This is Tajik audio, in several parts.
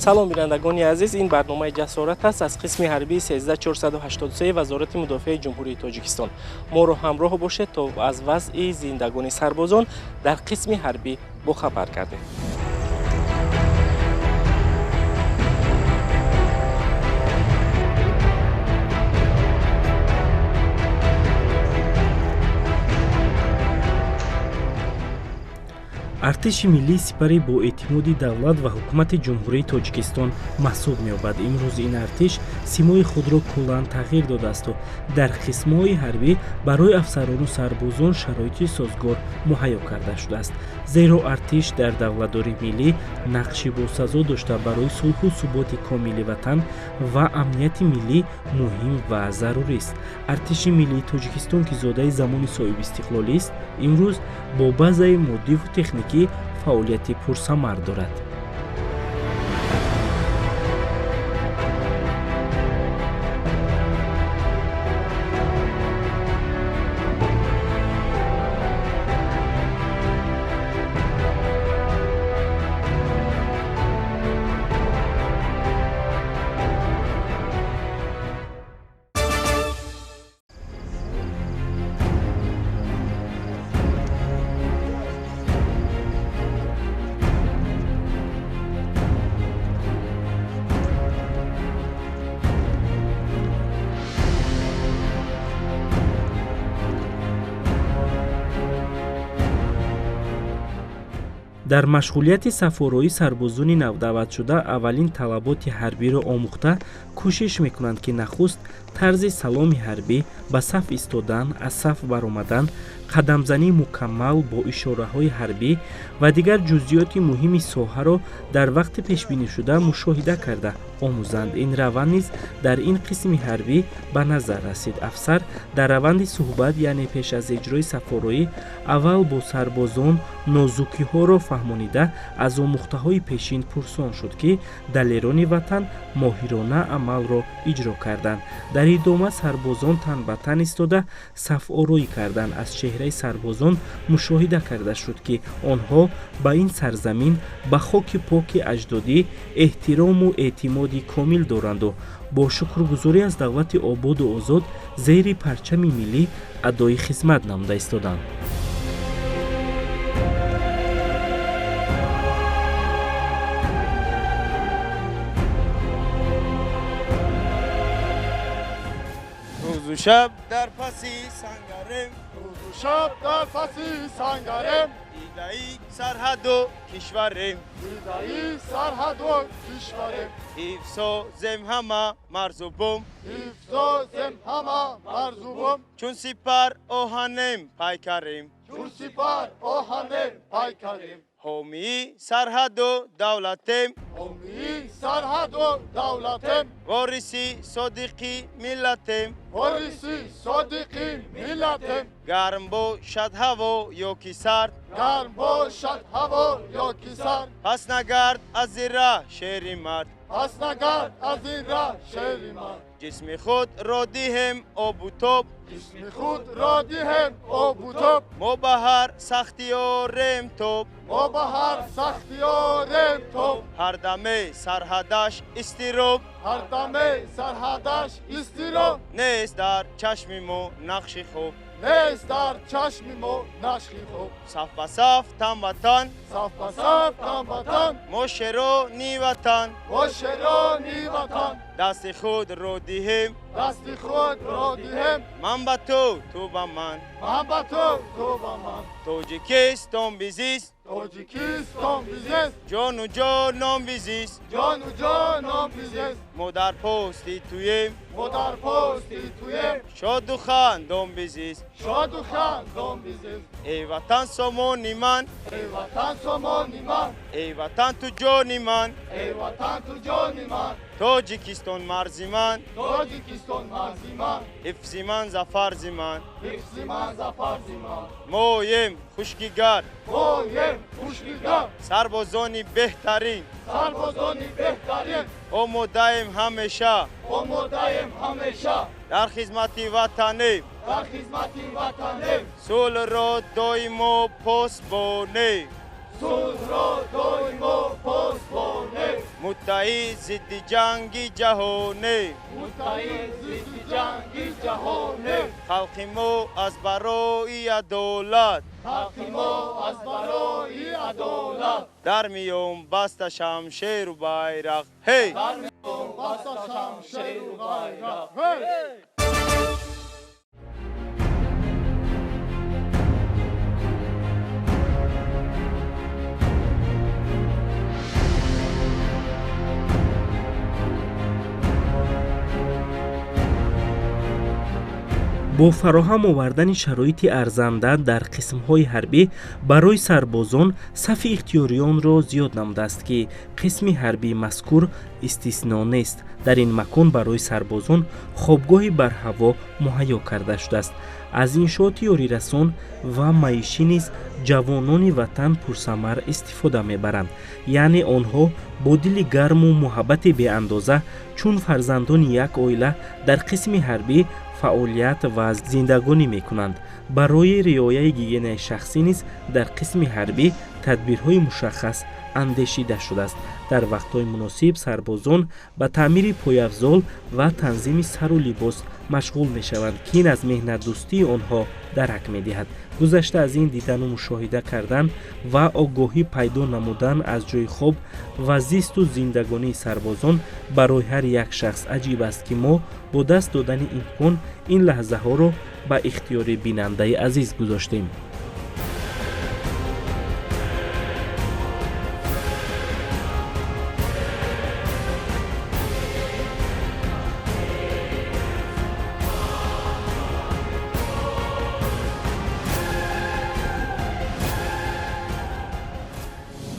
салом бинандагони азиз, ин барномаи ҷасорат аст аз қисми ҳарбии 13483 вазорати мудофиаи ҷумҳурии Тоҷикистон. моро ҳамроҳ бошед то аз вазъи зиндагони сарбозон дар қисми ҳарбӣ бохабар гардем. артиши миллии сипари боэътимоди давлат ва ҳукумати ҷумҳурии Тоҷикистон маҳсуб меёбад. имрӯз ин артиш симои худро куллан тағйир додаасту дар қисмҳои ҳарбӣ барои афсарону сарбозон шароити созгор муҳайё карда шудааст. зеро артиш дар давлатдории миллӣ нақши босазо дошта барои сулҳу суботи комили ватан ва амнияти миллӣ муҳим ва зарурист. артиши миллии Тоҷикистон ки зодаи замони соҳибистиқлолист, имрӯз бо базаи моддиву техникӣ фаъолияти пурсамар дорад. дар машғулияти сафорои сарбозони навдаъватшуда аввалин талаботи ҳарбиро омӯхта кӯшиш мекунанд ки нахуст тарзи саломи ҳарбӣ ба саф истодан, аз саф баромадан, қадамзании мукаммал бо ишораҳои ҳарбӣ ва дигар ҷузъиёти муҳими соҳаро дар вақти пешбинишуда мушоҳида карда омӯзанд. ин раванд низ дар ин қисми ҳарбӣ ба назар расид. афсар дар раванди суҳбат, яъне пеш аз иҷрои сафороӣ, аввал бо сарбозон нозукиҳоро фаҳмонида аз омӯхтаҳои пешин пурсон шуд ки далерони ватан моҳирона амалро иҷро карданд. дар идома сарбозон тан ба тан истода сафорӯӣ карданд. аз чеҳраи сарбозон мушоҳида карда шуд ки онҳо ба ин сарзамин, ба хоки поки аҷдодӣ эҳтирому эътимоди комил доранду бо шукргузорӣ аз давлати ободу озод зери парчами миллӣ адои хизмат намуда истоданд. روز و شب در پسی سنگرم، روز و شب در پسی سنگرم، دیده‌ای سرحد و کشورم، دیده‌ای سرحد و کشورم، حفظم همه مرزوبم، حفظم همه مرزوبم، چون سپر آهنم پیکرم، چون سپر آهنم پیکرم، حامی سرحد و دولتم، حامی سرحد و دولتم، وارثی صادقی ملتم، وارثی صادقی ملتم، گرم باشد هوا یا کی سرد، گرم باشد هوا یا کی سرد، پس نگرد از این راه شیر مرد، پس نگرد از این راه شیر مرد، جسم خود را دهم آب و تاب، جسم خود را دهم آب و تاب، ما به هر سختیارم تاب، ما به هر سختیارم تاب، هر دمه سرحدش استیراب، هر دمه سرحدش استیراب، نیست در چشم ما نقش خوب، نیست در چشم ما نقش خوب، صف به صف تن وطن، صف به صف تن وطن، ما شیرانی وطن، ما شیرانی وطن، دست خود را دهم، دست خود را دهم، من به تو، تو به من، من به تو، تو به من، توجیکستان بیزیست، توجیکستان بیزیست، جان و جانم بیزیست، جان و جانم بیزیست، ما در پستی تویم، ما در پستی تویم، شاد و خندان بیزیست، شاد و خندان بیزیست، ای وطن سامانی من، ای وطن سامانی من، ای وطن تو جانی من، ای وطن تو جانی من، توجیکستان مرزی من، توجیکستان مرزی من، حفظی من زفرزی من، حفظی من زفرزی من، مویم خوشگیگر، مویم خوشگیگر، سربازانی بهترین، سربازانی بهترین، آماده‌ایم همیشه، آماده‌ایم همیشه، در خدمت وطنیم، در خدمت وطنیم، صلح را دائم و پاسبانیم، صلح را دائم و پاسبانیم، متحد ضد جنگ جهانی خلق ما از برای عدالت در میون بست شمشیر و بیرق هی бо фароҳам овардани шароити арзанда дар қисмҳои ҳарбӣ барои сарбозон сафи ихтиёриёнро зиёд намудааст ки қисми ҳарбии мазкур истисно нест. дар ин макон барои сарбозон хобгоҳи бар ҳаво муҳайё карда шудааст. аз иншооти ёрирасон ва маишӣ низ ҷавонони ватан пурсамар истифода мебаранд. яъне онҳо бо дили гарму муҳаббати беандоза чун фарзандони як оила дар қисми ҳарбӣ фаъолият ва зиндагонӣ мекунанд. барои риояи гигиенаи шахсӣ низ дар қисми ҳарбӣ тадбирҳои мушаххас андешида шудааст. дар вақтҳои муносиб сарбозон ба таъмири пойафзол ва танзими сару либос машғул мешаванд ки ин аз меҳнатдӯстии онҳо дарак медиҳад. гузашта аз ин дидану мушоҳида кардан ва огоҳӣ пайдо намудан аз ҷойи хоб ва зисту зиндагонии сарбозон барои ҳар як шахс аҷиб аст ки мо бо даст додани имкон ин лаҳзаҳоро ба ихтиёри бинандаи азиз гузоштем.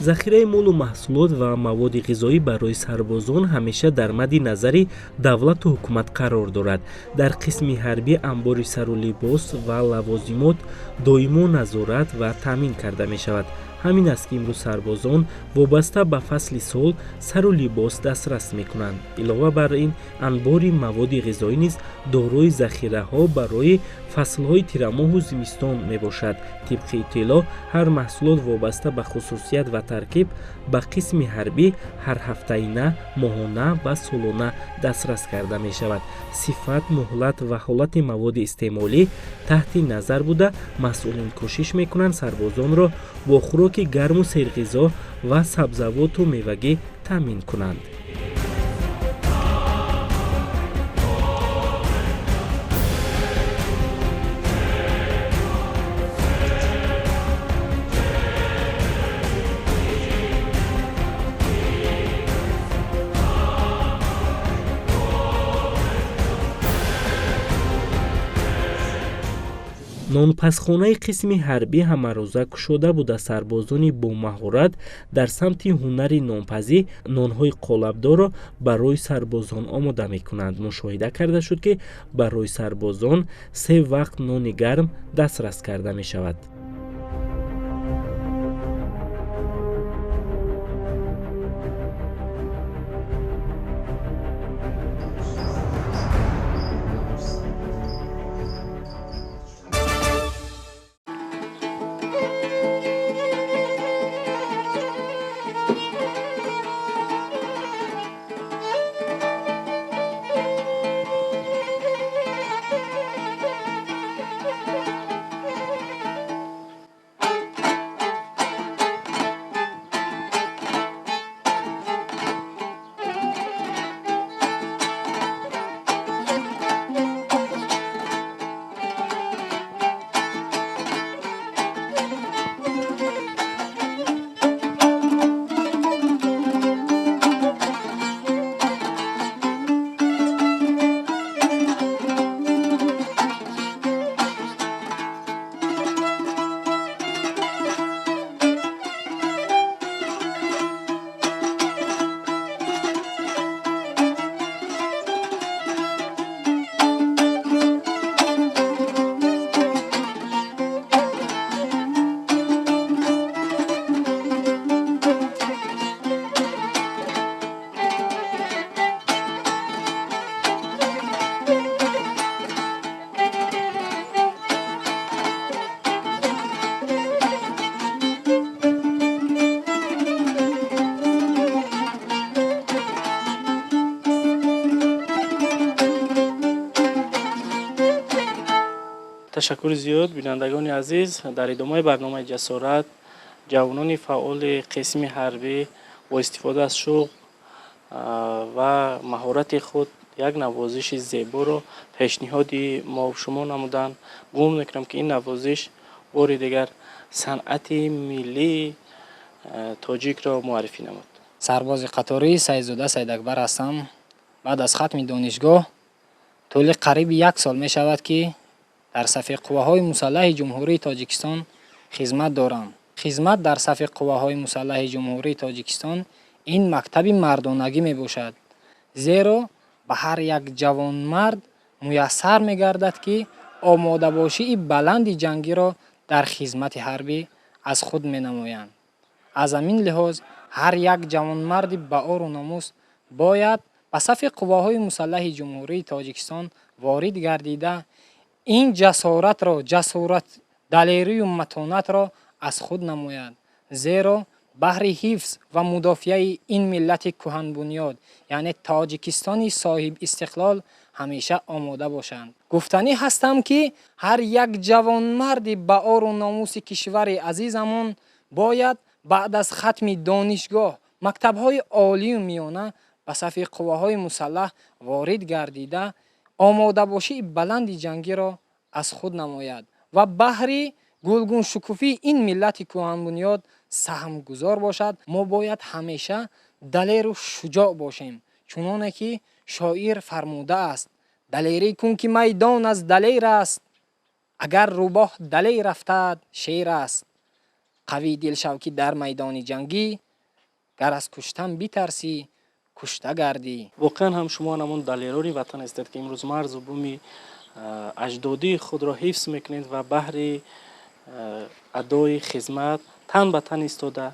захираи молу маҳсулот ва маводи ғизоӣ барои сарбозон ҳамеша дар мадди назари давлату ҳукумат қарор дорад. дар қисми ҳарбӣ амбори сару либос ва лавозимот доимо назорат ва таъмин карда мешавад. ҳамин аст ки имрӯз сарбозон вобаста ба фасли сол сару либос дастрас мекунанд. илова бар ин анбори маводи ғизоӣ низ дорои захираҳо барои фаслҳои тирамоҳу зимистон мебошад. тибқи иттилоъ ҳар маҳсулот вобаста ба хусусият ва таркиб ба қисми ҳарбӣ ҳарҳафтаина, моҳона ва солона дастрас карда мешавад. сифат, муҳлат ва ҳолати маводи истеъмолӣ таҳти назар буда масъулин кӯшиш мекунанд сарбозонро бо хӯроки гарму серғизо ва сабзавоту мевагӣ таъмин кунанд. нонпасхонаи қисми ҳарбӣ ҳамарӯза кушода буда сарбозони бомаҳорат дар самти ҳунари нонпазӣ нонҳои қолабдорро барои сарбозон омода мекунанд. мушоҳида карда шуд ки барои сарбозон 3 вақт нони гарм дастрас карда мешавад. تشکر زیاد بینندگان عزیز. در ادامه برنامه جسارت جوانان فعال قسم حربی با استفاده از شوق و مهارت خود یک نوازش زیبا را پیشنهادی ما و شما نمودند. گمان میکنم که این نوازش بار دیگر صنعت ملی تاجیک را معرفی نمود. سرباز قطاری سیدزاده سیداکبر هستم. بعد از ختم دانشگاه طول قریب 1 سال می شود که در صف قواهای مسلح جمهوری تاجیکستان خدمت دارم. خدمت در صف قواهای مسلح جمهوری تاجیکستان این مکتب مردانگی می باشد، زیرا به هر یک جوان مرد میسر می گردد که آماده باشی بلند جنگی را در خدمت حربی از خود می نمایند. از همین لحاظ هر یک جوان مرد با آر و ناموس باید به صف قواهای مسلح جمهوری تاجیکستان وارد گردیده این جسارت دلیری و متانت را از خود نماید، زیرا بهر حفظ و مدافع این ملت کهن بنیاد یعنی تاجیکستان صاحب استقلال همیشه آماده باشند. گفتنی هستم که هر یک جوان مرد با آر و ناموس کشور عزیزمان باید بعد از ختم دانشگاه مکتب‌های عالی و میانه به صف قواهای مسلح وارد گردیده آماده باشی بلند جنگی را از خود نماید و بهر گلگون شکوفی این ملت کهن بنیاد سهم گذار باشد. ما باید همیشه دلیر و شجاع باشیم، چنانه که شاعر فرموده است: دلیری کن که میدان از دلیر است، اگر روباه دلیر افتد شیر است. قوی دل شو که در میدان جنگی، گر از کشتن بیترسی کشته گردی. واقعا هم شما نمون دلیران وطن هستید که امروز مرز و بوم اجدادی خود را حفظ میکنید و بهر ادای خدمت تن به تن ایستاده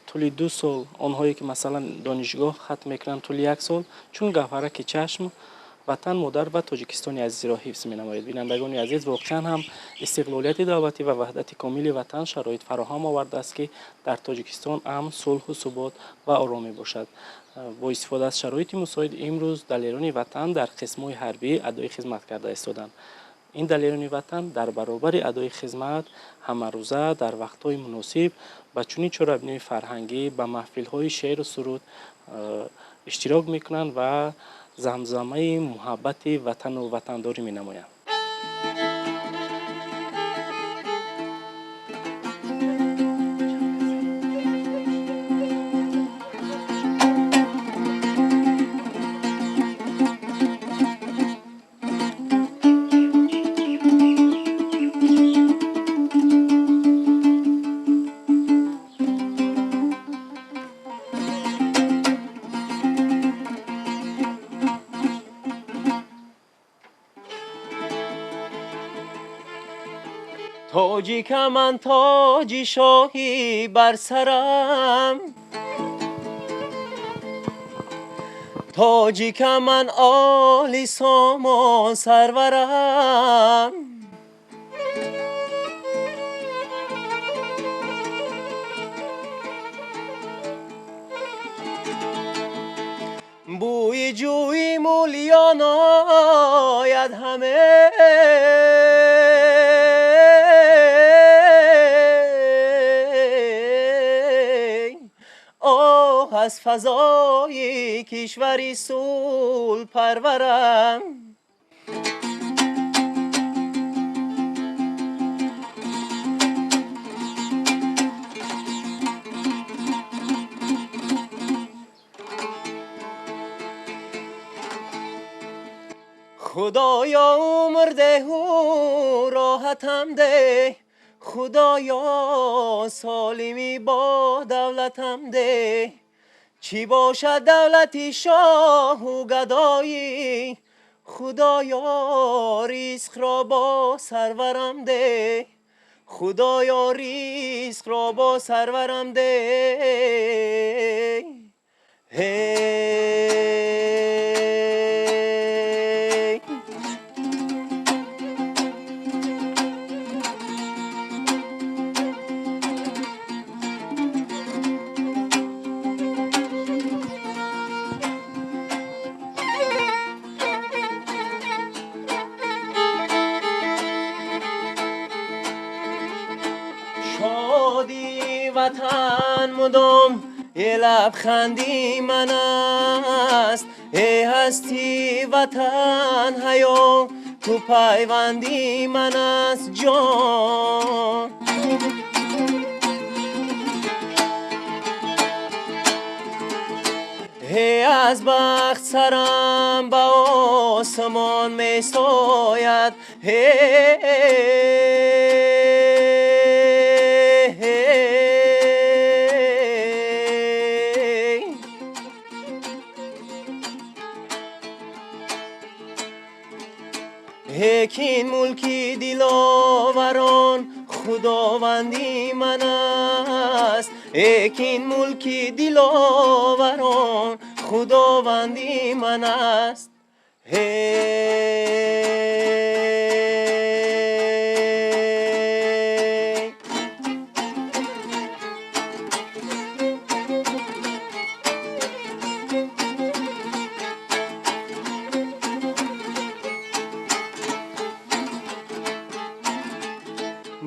طول 2 سال آنهایی که مثلا دانشگاه ختم میکنند طول 1 سال چون گوهرک چشم وطن مادر و تاجیکستان عزیز را حفظ می نماید. بینندگان عزیز، واقعا هم استقلالیت دولتی و وحدت کامل وطن شرایط فراهم آورده است که در تاجیکستان امن، صلح و ثبات و آرامی باشد. با استفاده از شرایط مساعد امروز دلیران وطن در قسم‌های حربی ادای خدمت کرده ایستادند. این دلیران وطن در برابر ادای خدمت همه روزه در وقت‌های مناسب با چنین چهاربینی فرهنگی به محفل‌های شعر و سرود اشتراک می‌کنند و زمزمه محبت وطن و وطنداری می‌نمایند. تاجی که من تاجی شاهی بر سرم، تاجی که من آلی سامان سرورم، بوی جوی مولیان آید همه، از فضای کشوری صلح پرورم. خدایا عمر ده و راحتم ده، خدایا سالمی با دولتم ده. چی باشد دولتی شاه و گدایی، خدایا رزق را با سرورم ده، خدایا رزق را با سرورم ده. وطن مدام یه لبخندی من است. ای هستی وطن حیا تو پیوندی من است جان. هی از بخت سرم به آسمان می ساید. هکین ملکی دلاوران خداوندی من است. هکین ملکی دلاوران خداوندی من است.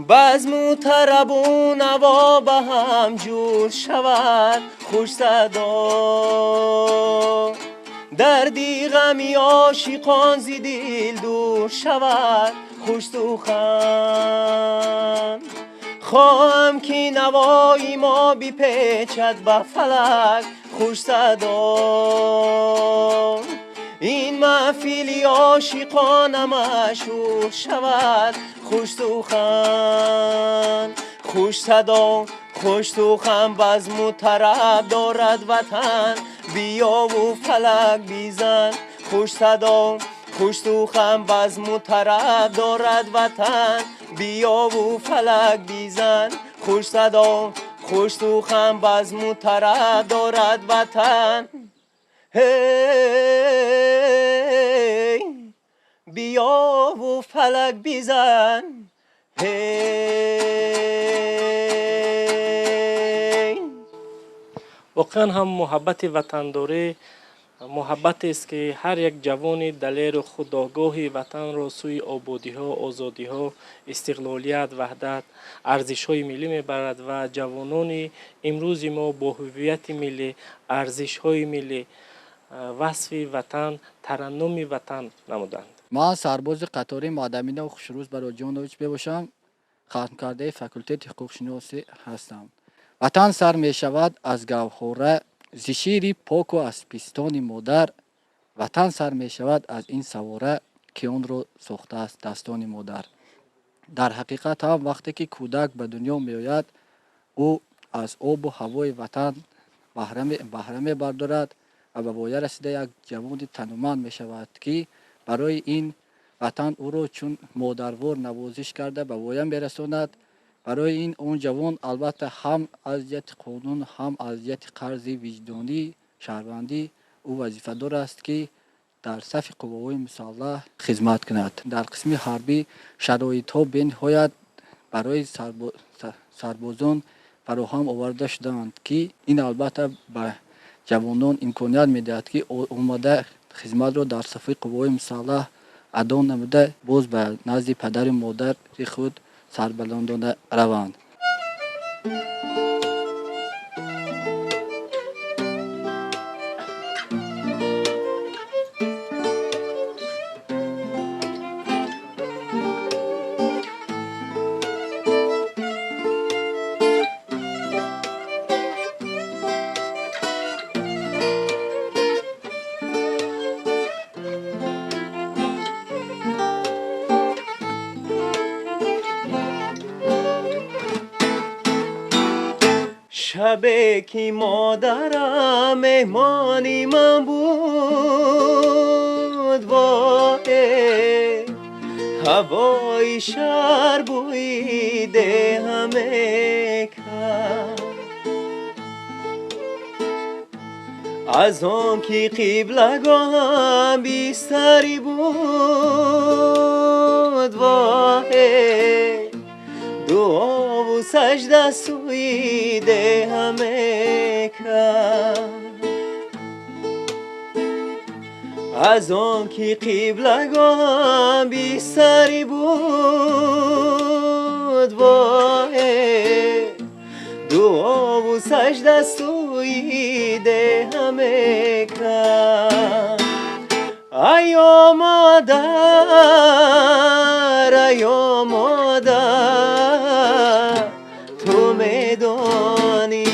بزم و طرب و نوا به هم جور شود خوش صدا. دردی غمی عاشقان ز دل دور شود خوش سخن. خواهم که نوای ما بپیچد به فلک خوش صدا. این محفل عاشقان مشهور شود خوش سخن. خوش صدا خوش سخن بزم و طرب دارد وطن. بیا و فلک بیزن خوش صدا خوش سخن بزم و طرب دارد وطن. بیا و فلک بیزن خوش صدا خوش سخن بزم و طرب دارد وطن. هی بیا و فلک بیزن. واقعا هم محبت وطنداری محبت است که هر یک جوان دلیر و خودآگاه وطن را سوی آبادی ها، آزادی ها، استقلالیت، وحدت، ارزش های ملی میبرد و جوانان امروز ما با هویت ملی، ارزش های ملی، وصف وطن، ترنم وطن نمودند. من سرباز قطار معدمینه و خوشروز برای جانویچ بباشم. ختم کرده فاکولته حقوق شناسی هستم. وطن سر می شود از گوهره ز شیر پاک و از پیستان مادر. وطن سر می شود از این سواره که اون رو ساخته است دستان مادر. در حقیقت هم وقتی که کودک به دنیا می آید او از آب و هوای وطن بهره می بردارد و به پایه رسیده یک جوان تنومند می شود که برای این وطن او را چون مادروار نوازش کرده به پایه می رساند. برای این اون جوان البته هم اذیت قانون هم اذیت قرض وجدانی شهروندی او وظیفه دار است که در صف قوای مسلح خدمت کند. در قسم حربی شرایط ها بنهایت برای سربازان فراهم آورده شدند که این البته به جوانان امکانیت میدهد که اومده خدمت را در صف قوای مسلح ادا نموده باز به نزد پدر مادر خود سربلندانه روند. شبه که مادرم مهمانی من بود وای هوای شهر بویده همه کرد. از آن که قبلگاه بیستری بود وای دعا و سجده سوی ده همه کرد. از آن که قبلگاه بیستری بود وای دعا و سجده سوی ده همه کرد. ایا مادر ایا مادر تو میدانی.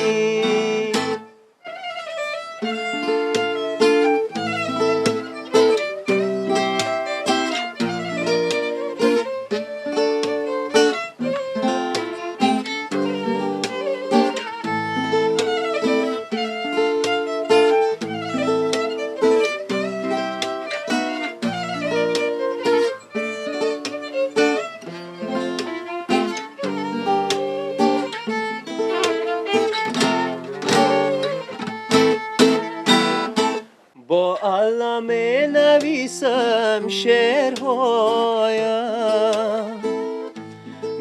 با علم نویسم شعرهایم،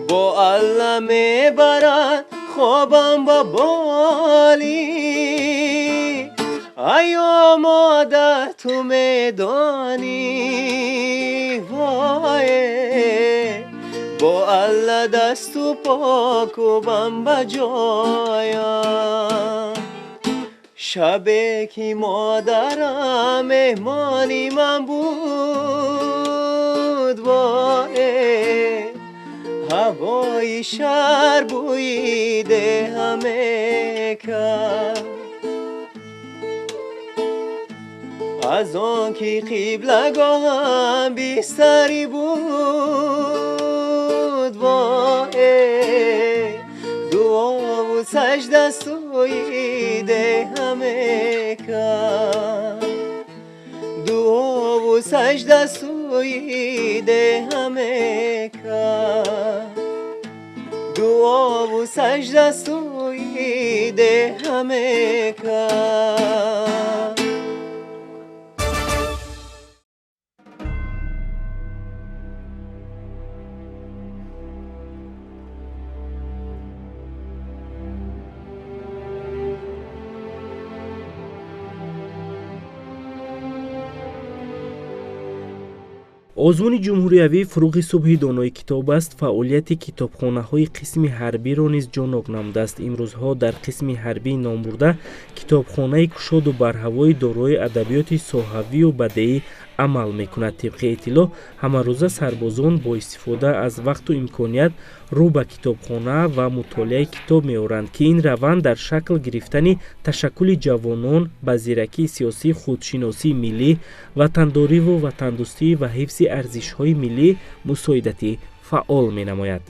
با علم برد خوابم با بالی. ایا مادر تو میدانی وای، با الله دست و پاک و بم بجایم. شبه که مادرم مهمانی من بود وای، هوای شهر بویده همه کرد. از آن که قبلگاهم بیستری بود وای، دعا و سجده سوی ده همه کرد. دعا و سجده سوی ده همه کرد. دعا و سجده سوی ده همه کرد. озмуни ҷумҳуриявӣ фурӯғи субҳи донои китоб аст фаъолияти китобхонаҳои қисми ҳарбиро низ ҷонок намудааст. имрӯзҳо дар қисми ҳарбии номбурда китобхонаи кушоду барҳавои дорои адабиёти соҳавию бадеӣ амал мекунад. тибқи иттилоъ ҳамарӯза сарбозон бо истифода аз вақту имконият рӯ ба китобхона ва мутолиаи китоб меоранд ки ин раванд дар шакл гирифтани ташаккули ҷавонон ба зиракии сиёсӣ, худшиносии миллӣ, ватандориву ватандӯстӣ ва ҳифзи арзишҳои миллӣ мусоидати фаъол менамояд.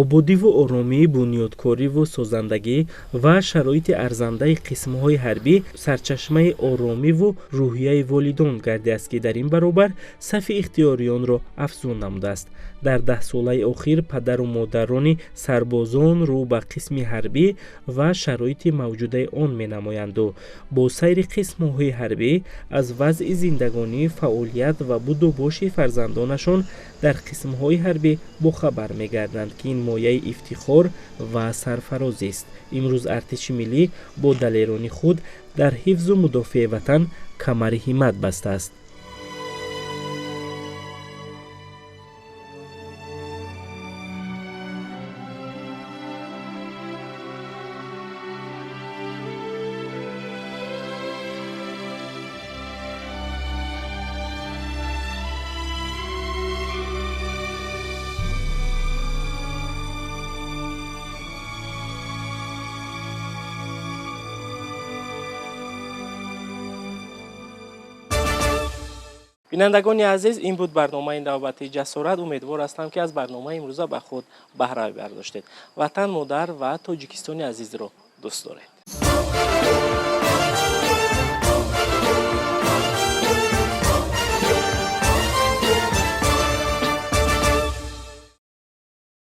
ободиву оромӣ, бунёдкориву созандагӣ ва шароити арзандаи қисмҳои ҳарбӣ сарчашмаи оромиву рӯҳияи волидон гардидааст, ки дар ин баробар сафи ихтиёриёнро афзун намудааст. дар 10 солаи охир падару модарони сарбозон рӯ ба қисми ҳарбӣ ва шароити мавҷудаи он менамоянду бо сайри қисмҳои ҳарбӣ аз вазъи зиндагонӣ, фаъолият ва буду боши фарзандонашон дар қисмҳои ҳарбӣ бохабар мегарданд, ки ин мояи ифтихор ва сарфарозист. имрӯз артиши миллӣ бо далерони худ дар ҳифзу мудофиаи ватан камари ҳиммат бастааст. بینندگان عزیز، این بود برنامه نوبت جسارت. امیدوار هستم که از برنامه امروزه به خود بهره برداشتید. وطن مادر و تاجیکستان عزیز را دوست دارید.